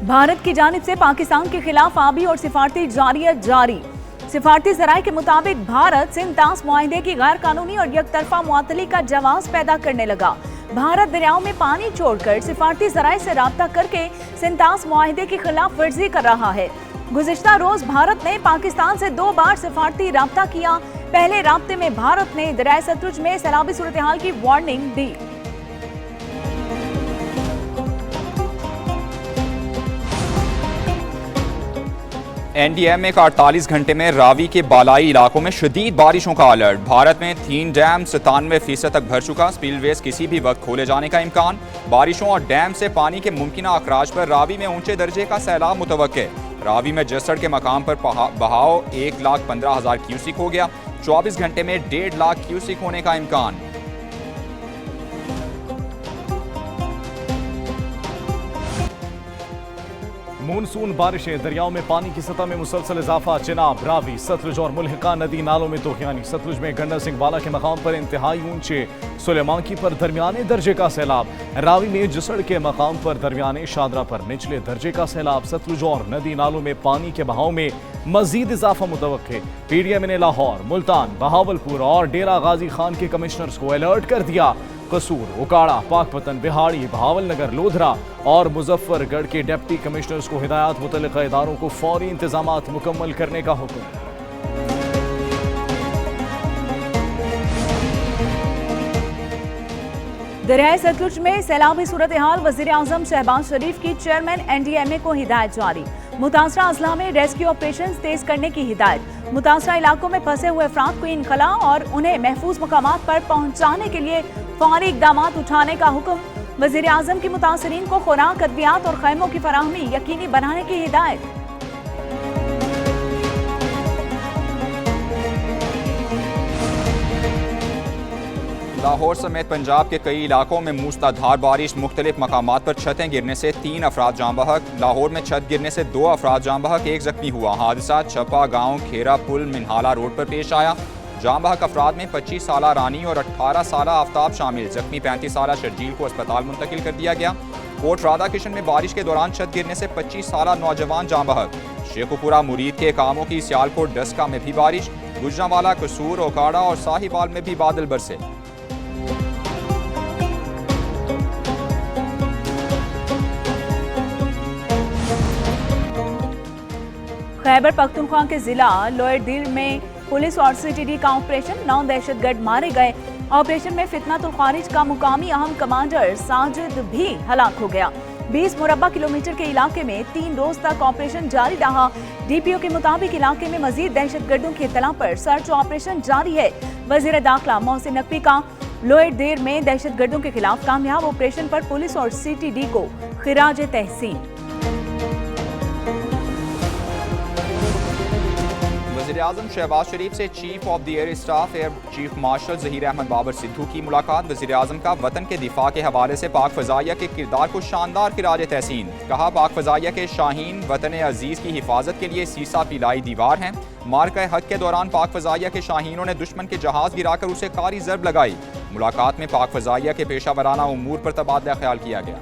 भारत की जानिब से पाकिस्तान के खिलाफ आबी और सिफारती जारियत जारी। सिफारती जराये के मुताबिक भारत सिंध तास मुआहदे की गैर कानूनी और यकतरफा मुअत्तली का जवाब पैदा करने लगा। भारत दरियाओं में पानी छोड़कर सिफारती जराये से राब्ता करके सिंध तास मुआहदे की खिलाफ वर्जी कर रहा है। गुज़िश्ता रोज भारत ने पाकिस्तान से 2 बार सिफारती राब्ता किया। पहले राब्ते में भारत ने दरियाए सतलुज में सैलाबी सूरत हाल की वार्निंग दी। NDMA का 48 घंटे में रावी के बालाई इलाकों में शदीद बारिशों का अलर्ट। भारत में 3 डैम 97% तक भर चुका। स्पिलवेज किसी भी वक्त खोले जाने का इम्कान। बारिशों और डैम से पानी के मुमकिन अखराज पर रावी में ऊंचे दर्जे का सैलाब मुतवक्के। रावी में जसड़ के मकाम पर बहाव 1,15,000 क्यूसिक हो गया। 24 घंटे में 1.5 लाख क्यूसिक होने का इम्कान। मानसून बारिशें, दरियाओं में पानी की सतह में मुसलसल इजाफा। चिनाब, रावी, सतलुज और मुल्हिका नदी नालों में तूफानी। सतलुज में गंडा सिंह वाला के मकाम पर इंतहाई ऊंचे, सुलेमानकी पर दरमियाने दर्जे का सैलाब। रावी में जसड़ के मकाम पर दरमियाने, शादरा पर निचले दर्जे का सैलाब। सतलुज और नदी नालों में पानी के बहाव में मजीद इजाफा मुतवक्के। PDM ने लाहौर, मुल्तान, बहावलपुर और डेरा गाजी खान के कमिश्नर्स को अलर्ट कर दिया। कसूर, उकाड़ा, पाकपतन, बिहाड़ी, बहावलनगर, लोधरा और मुजफ्फरगढ़ के डिप्टी कमिश्नर्स को हिदायत। मुतल्लिका इदारों को फौरी इंतजामात मुकम्मल करने का हुक्म। दरियाए सतलुज में सैलाबी सूरत हाल, वज़ीर आज़म शहबाज शरीफ की चेयरमैन NDMA को हिदायत जारी। मुतासरा अजला में रेस्क्यू ऑपरेशन तेज करने की हिदायत। मुतासरा इलाकों में फंसे हुए अफराद को इनखला और उन्हें महफूज मकामात पर पहुंचाने के लिए फौरी इकदाम उठाने का हुक्म। वज़ीर आज़म की मुतासरीन को खुराक, अद्वियात और खैमों की फराहमी यकीनी बनाने की हिदायत। लाहौर समेत पंजाब के कई इलाकों में मूसलाधार बारिश। मुख्तलिफ मकामात पर छतें गिरने से 3 अफराद जाँ बहक। लाहौर में छत गिरने से 2 अफराद जाँ बहक, 1 जख्मी हुआ। हादसा छपा गांव खेरा पुल मिनहाला रोड पर पेश आया। जाँ बहक अफराद में 25 साला रानी और 18 साला आफ्ताब शामिल। जख्मी 35 साला शर्जील को अस्पताल मुंतकिल कर दिया गया। कोट राधा किशन में बारिश के दौरान छत गिरने से 25 साला नौजवान जाँ बहक। शेखुपुरा मुरीद के कामों की सियालकोट डस्का में भी बारिश। गुजरांवाला, कसूर, ओकाड़ा और साहिवाल में भी बादल बरसे। खैबर पख्तूनख्वा के जिला लोअरदीर में पुलिस और CTD का ऑपरेशन, 9 दहशतगर्द मारे गए। ऑपरेशन में फितनातुल खारिज का मुकामी अहम कमांडर साजिद भी हलाक हो गया। 20 मुरब्बा किलोमीटर के इलाके में 3 रोज तक ऑपरेशन जारी रहा। DPO के मुताबिक इलाके में मजीद दहशतगर्दों की इत्तला पर सर्च ऑपरेशन जारी है। वजीर दाखिला मोहसिन नकवी का लोअरदीर में दहशतगर्दों के खिलाफ कामयाब ऑपरेशन पर पुलिस और CTD को खिराज तहसीन। वज़ीर-ए-आज़म शहबाज शरीफ से chief of the air staff air chief marshal Zaheer Ahmed Babar Sidhu की मुलाकात। वज़ीर-ए-आज़म का वतन के दिफा के हवाले से पाक फ़ज़ाइया के किरदार को शानदार खिराज तहसीन। कहा, पाक फ़ज़ाइया के शाहीन वतन अजीज़ की हिफाजत के लिए सीसा पिलाई दीवार हैं। मार्का हक के दौरान पाक फ़ज़ाइया के शाहीनों ने दुश्मन के जहाज़ गिराकर उसे कारी ज़रब लगाई। मुलाकात में पाक फ़ज़ाइया के पेशा वराना उमूर पर तबादला ख्याल किया गया।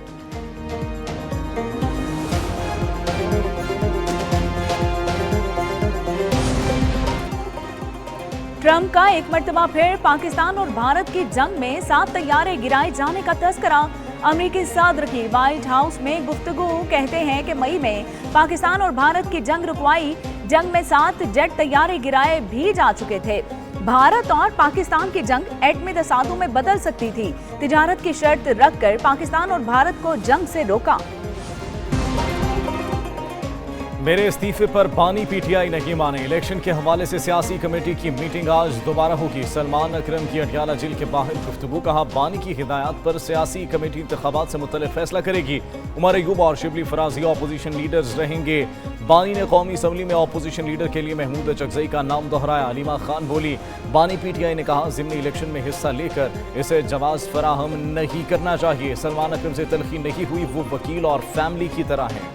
ट्रंप का एक मर्तबा फिर पाकिस्तान और भारत की जंग में 7 तैयारे गिराए जाने का तस्करा। अमेरिकी सदर की व्हाइट हाउस में गुफ्तगू। कहते हैं कि मई में पाकिस्तान और भारत की जंग रुकवाई। जंग में 7 जेट तैयारे गिराए भी जा चुके थे। भारत और पाकिस्तान की जंग एटमी तसादुम में बदल सकती थी। तिजारत की शर्त रखकर पाकिस्तान और भारत को जंग से रोका। मेरे इस्तीफे पर बानी PTI नहीं माने। इलेक्शन के हवाले से सियासी कमेटी की मीटिंग आज दोबारा होगी। सलमान अकरम की अडियाला जेल के बाहर गुफ्तगू। कहा, बानी की हिदायत पर सियासी कमेटी इंतखाबात से मुतल्लिक फैसला करेगी। उमर अयूब और शिबली फराजी अपोजिशन लीडर्स रहेंगे। बानी ने कौमी असम्बली में अपोजिशन लीडर के लिए महमूद चकजई का नाम दोहराया। अलीमा खान बोली, बानी PTI ने कहा, ज़िमनी इलेक्शन में हिस्सा लेकर इसे जवाज़ फराहम नहीं करना चाहिए। सलमान अकरम से तलखी नहीं हुई, वो वकील और फैमिली की तरह हैं।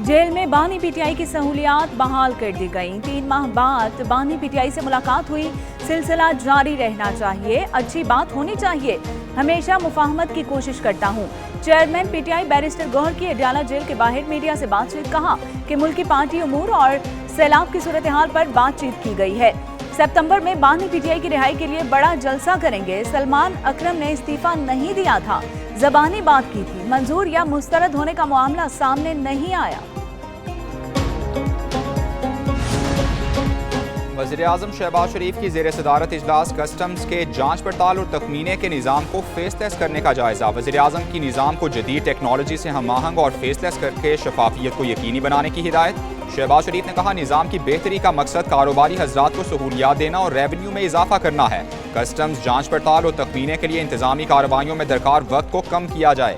जेल में बानी PTI की सहूलियात बहाल कर दी गई। 3 माह बाद बानी PTI से मुलाकात हुई। सिलसिला जारी रहना चाहिए, अच्छी बात होनी चाहिए, हमेशा मुफाहमत की कोशिश करता हूँ। चेयरमैन पीटीआई बैरिस्टर गौहर की अडयाला जेल के बाहर मीडिया से बातचीत, कहा कि मुल्की पार्टी उमूर और सैलाब की सूरत हाल पर बातचीत की गई है। सितंबर में बानी पीटीआई की रिहाई के लिए बड़ा जलसा करेंगे। सलमान अकरम ने इस्तीफा नहीं दिया था, ज़बानी बात की थी, मंजूर या मुस्तरद होने का मामला सामने नहीं आया। वज़ीर-ए-आज़म शहबाज शरीफ की ज़ेर सदारत इजलास कस्टम्स के जांच पड़ताल और तखमीने के निज़ाम को फेसलेस करने का जायजा। वज़ीर-ए-आज़म की निज़ाम को जदीद टेक्नोलॉजी से हम आहंग और फेसलेस करके शफाफियत को यकीनी बनाने की हिदायत। शहबाज शरीफ ने कहा, निज़ाम की बेहतरी का मकसद कारोबारी हज़रात को सहूलियात देना और रेवेन्यू में इजाफा करना है। कस्टम्स जांच पड़ताल और तखमीने के लिए इंतजामी कार्रवाइयों में दरकार वक्त को कम किया जाए।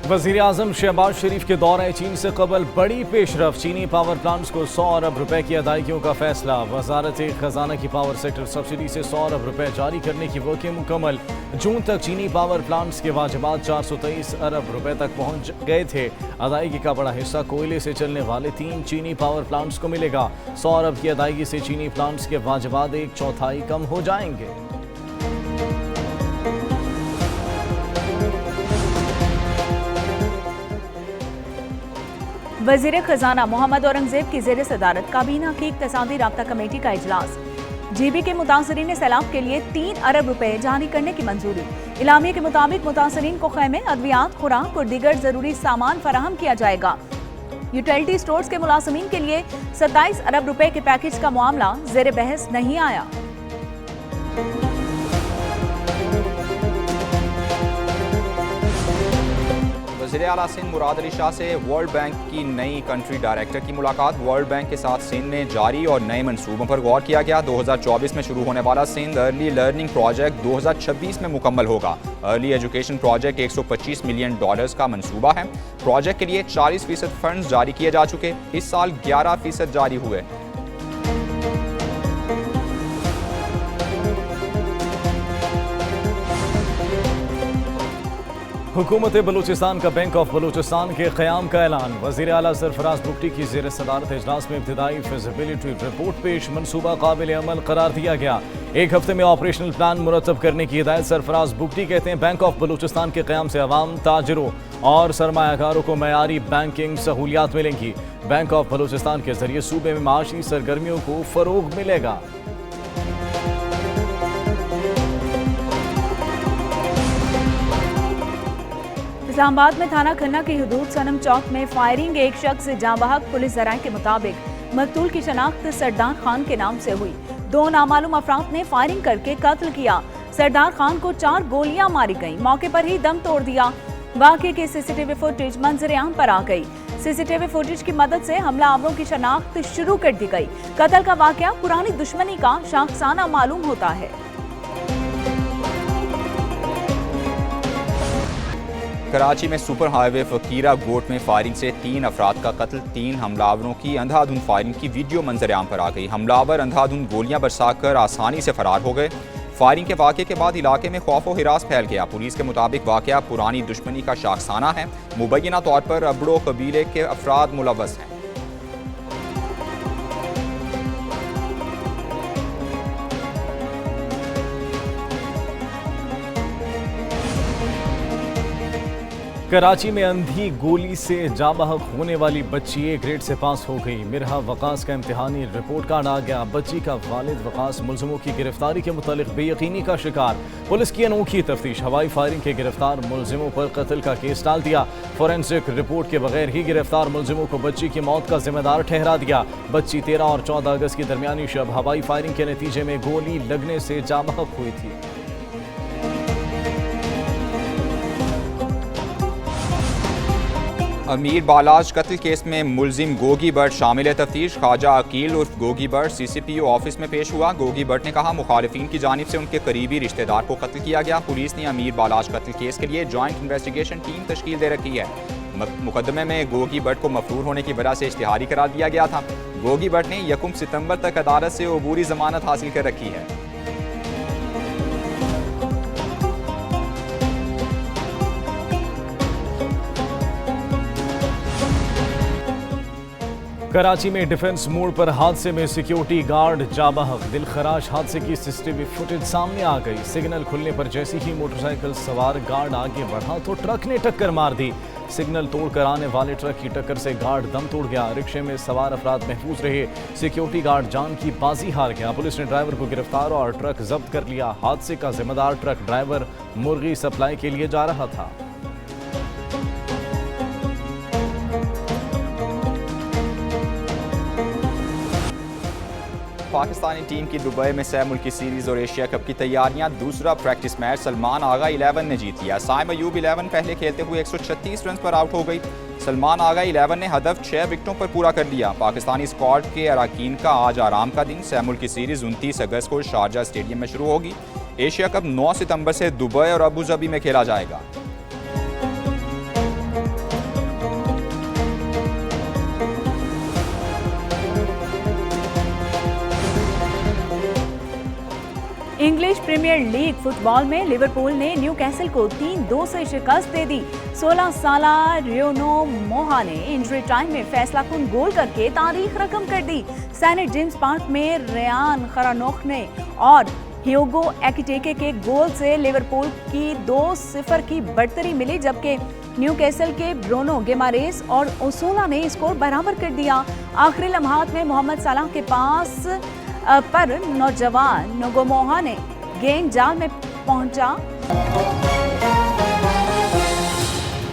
वज़ीर आज़म शहबाज शरीफ के दौरे चीन से कबल बड़ी पेशरफ, चीनी पावर प्लांट्स को 100 अरब रुपए की अदायगियों का फैसला। वजारत खजाना की पावर सेक्टर सब्सिडी से 100 अरब रुपए जारी करने की वर्किंग मुकम्मल। जून तक चीनी पावर प्लांट्स के वाजिबात 423 अरब रुपए तक पहुंच गए थे। अदायगी का बड़ा हिस्सा कोयले से चलने वाले 3 चीनी पावर प्लांट्स को मिलेगा। 100 अरब की अदायगी से चीनी प्लांट्स के वाजिबात 1/4 कम हो जाएंगे। वज़ीर खजाना मोहम्मद औरंगजेब की ज़ेर सदारत काबीना की इक़्तिसादी राब्ता कमेटी का इजलास। जीबी के मुतासरीन सैलाब के लिए 3 अरब रुपए जारी करने की मंजूरी। इलामिया के मुताबिक मुतासरीन को खैमे, अद्वियात, खुराक और दीगर जरूरी सामान फराहम किया जाएगा। यूटिलिटी स्टोर्स के मुलाजमीन के लिए 27 अरब रुपए के पैकेज का मामला ज़ेर बहस नहीं आया। वज़ीर आला सिंध मुराद अली शाह से वर्ल्ड बैंक की नई कंट्री डायरेक्टर की मुलाकात। वर्ल्ड बैंक के साथ सिंध में जारी और नए मंसूबों पर गौर किया गया। 2024 में शुरू होने वाला सिंध अर्ली लर्निंग प्रोजेक्ट 2026 में मुकम्मल होगा। अर्ली एजुकेशन प्रोजेक्ट $125 मिलियन का मंसूबा है। प्रोजेक्ट के लिए 40% फंड जारी किए जा चुके, इस साल 11% जारी हुए। हुकूमत बलूचिस्तान का बैंक ऑफ बलूचिस्तान के क़याम का ऐलान। वज़ीर आला सरफराज बुगटी की ज़ेर सदारत इजलास में इब्तिदाई फिज़िबिलिटी रिपोर्ट पेश, मनसूबा काबिल अमल करार दिया गया। 1 हफ्ते में ऑपरेशनल प्लान मुरतब करने की हिदायत। सरफराज बुगटी कहते हैं, बैंक ऑफ बलूचिस्तान के क़याम से अवाम, ताजिरों और सरमायाकारों को मयारी बैंकिंग सहूलियात मिलेंगी। बैंक ऑफ बलूचिस्तान के जरिए सूबे में माशी सरगर्मियों को फ़रोग मिलेगा। इस्लामाबाद में थाना खन्ना की हदूद सनम चौक में फायरिंग, एक शख्स जाँ बहक। पुलिस ज़राए के मुताबिक मकतूल की शनाख्त सरदार खान के नाम से हुई। 2 नामालूम अफराद ने फायरिंग करके कत्ल किया। सरदार खान को 4 गोलियां मारी गईं, मौके पर ही दम तोड़ दिया। वाक़े की सीसीटीवी फुटेज मंजर आम पर आ गई। सीसीटीवी फुटेज की मदद से हमलावरों की शनाख्त शुरू कर दी गई। कत्ल का वाक़या पुरानी दुश्मनी का शाखसाना मालूम होता है। कराची में सुपर हाईवे फकीरा गोट में फायरिंग से 3 अफराद का कत्ल। 3 हमलावरों की अंधाधुंध फायरिंग की वीडियो मंजर आम पर आ गई। हमलावर अंधाधुंध गोलियां बरसाकर आसानी से फरार हो गए। फायरिंग के वाक़े के बाद इलाके में खौफ व हिरास फैल गया। पुलिस के मुताबिक वाक़या पुरानी दुश्मनी का शाखसाना है। मुबैना तौर पर अबड़ो कबीले के अफराद मुलव्वस हैं। कराची में अंधी गोली से जाँ बहक होने वाली बच्ची A ग्रेड से पास हो गई। मिरहा वकास का इम्तिहानी रिपोर्ट कार्ड आ गया। बच्ची का वालिद वकास मुलजिमों की गिरफ्तारी के मुतालिक बेयकीनी का शिकार। पुलिस की अनोखी तफ्तीश, हवाई फायरिंग के गिरफ्तार मुलजिमों पर कत्ल का केस डाल दिया। फोरेंसिक रिपोर्ट के बगैर ही गिरफ्तार मुलजिमों को बच्ची की मौत का जिम्मेदार ठहरा दिया। बच्ची 13 और 14 अगस्त की दरमियानी शब हवाई फायरिंग के नतीजे में गोली लगने से जाँ बहक हुई थी। अमीर बालाज कत्ल केस में मुलजिम गोगी भट्ट शामिल तफ्तीश। ख्वाजा अकील उर्फ गोगी भट्ट CCPO ऑफिस में पेश हुआ। गोगी भट्ट ने कहा, मुखालिफिन की जानिब से उनके करीबी रिश्तेदार को कत्ल किया गया। पुलिस ने अमीर बालाज कत्ल केस के लिए जॉइंट इन्वेस्टिगेशन टीम तश्कील दे रखी है। मुकदमे में गोगी भट्ट को मफरूर होने की वजह से इश्तिहारी करार दिया गया था। गोगी भट्ट ने 1 सितंबर तक अदालत से अबूरी जमानत हासिल कर रखी है। कराची में डिफेंस मोड़ पर हादसे में सिक्योरिटी गार्ड जा बहक। दिलखराश हादसे की सीसीटीवी फुटेज सामने आ गई। सिग्नल खुलने पर जैसे ही मोटरसाइकिल सवार गार्ड आगे बढ़ा तो ट्रक ने टक्कर मार दी। सिग्नल तोड़कर आने वाले ट्रक की टक्कर से गार्ड दम तोड़ गया। रिक्शे में सवार अफराद महफूज रहे। सिक्योरिटी गार्ड जान की बाजी हार गया। पुलिस ने ड्राइवर को गिरफ्तार और ट्रक जब्त कर लिया। हादसे का जिम्मेदार ट्रक ड्राइवर मुर्गी सप्लाई के लिए जा रहा था। पाकिस्तानी टीम की दुबई में सह मुल्की सीरीज और एशिया कप की तैयारियां। दूसरा प्रैक्टिस मैच सलमान आगा 11 ने जीत लिया। साइम अयूब 11 पहले खेलते हुए 136 रन पर आउट हो गई। सलमान आगा 11 ने हदफ 6 विकेटों पर पूरा कर लिया। पाकिस्तानी स्क्वाड के अरकान का आज आराम का दिन। सह मुल्की सीरीज 29 अगस्त को शारजा स्टेडियम में शुरू होगी। एशिया कप 9 सितंबर से दुबई और अबू धाबी में खेला जाएगा। इंग्लिश प्रीमियर लीग फुटबॉल में लिवरपूल ने न्यूकैसल को 3-2 से शिकस्त दे दी। 16 साला रियोनो मोहा ने इंजरी टाइम में फैसलाकुन गोल करके तारीख रकम कर दी। सेनेट जेम्स पार्क में रेयान खरानोख ने और ह्यूगो एकिटेके के गोल से लिवरपूल की 2-0 की बढ़तरी मिली, जबकि न्यूकैसल के ब्रूनो गिमारेस और ओसोला ने स्कोर बराबर कर दिया। आखिरी लम्हात में मोहम्मद सलाह के पास पर नौजवान नगोमोहा ने गेंद जाल में पहुंचा।